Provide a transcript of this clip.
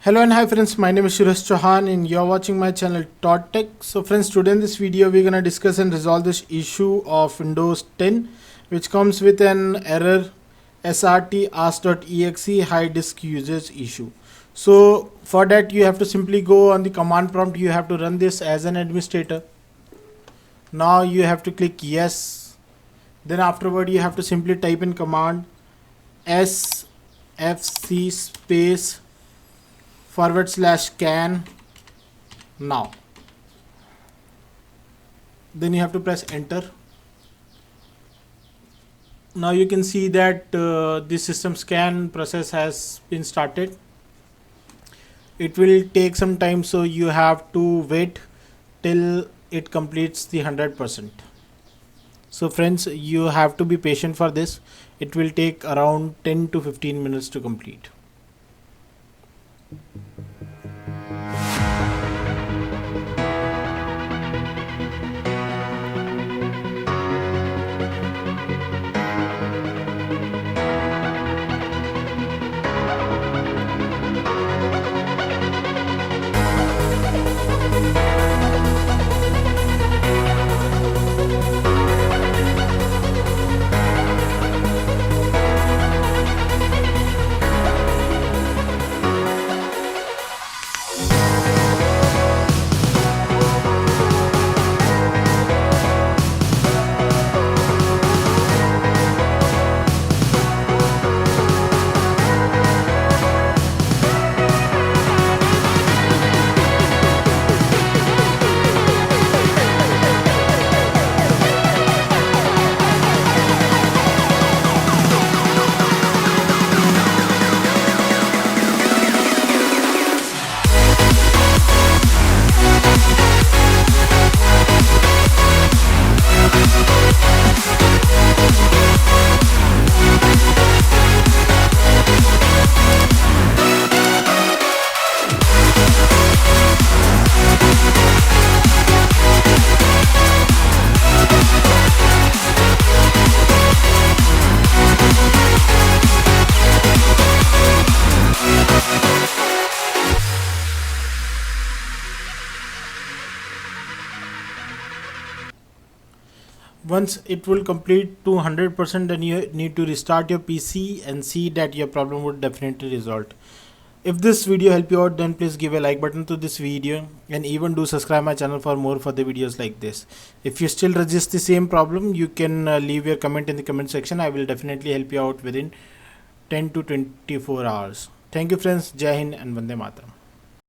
Hello and hi friends, my name is Srtasks and you're watching my channel Tech. So friends, today in this video we're gonna discuss and resolve this issue of Windows 10 which comes with an error Srtasks.Exe High Disk Usage issue. So for that you have to simply go on the command prompt. You have to run this as an administrator. Now you have to click yes. Then afterward you have to simply type in command sfc space /can now. Then you have to press enter. Now you can see that the system scan process has been started. It will take some time, so you have to wait till it completes the 100%. So friends, you have to be patient for this. It will take around 10 to 15 minutes to complete. Once it will complete to 100%, then you need to restart your PC and see that your problem would definitely resolve. If this video helped you out, then please give a like button to this video and even do subscribe my channel for more further videos like this. If you still resist the same problem, you can leave your comment in the comment section. I will definitely help you out within 10 to 24 hours. Thank you friends. Jai Hind and Vande Mataram.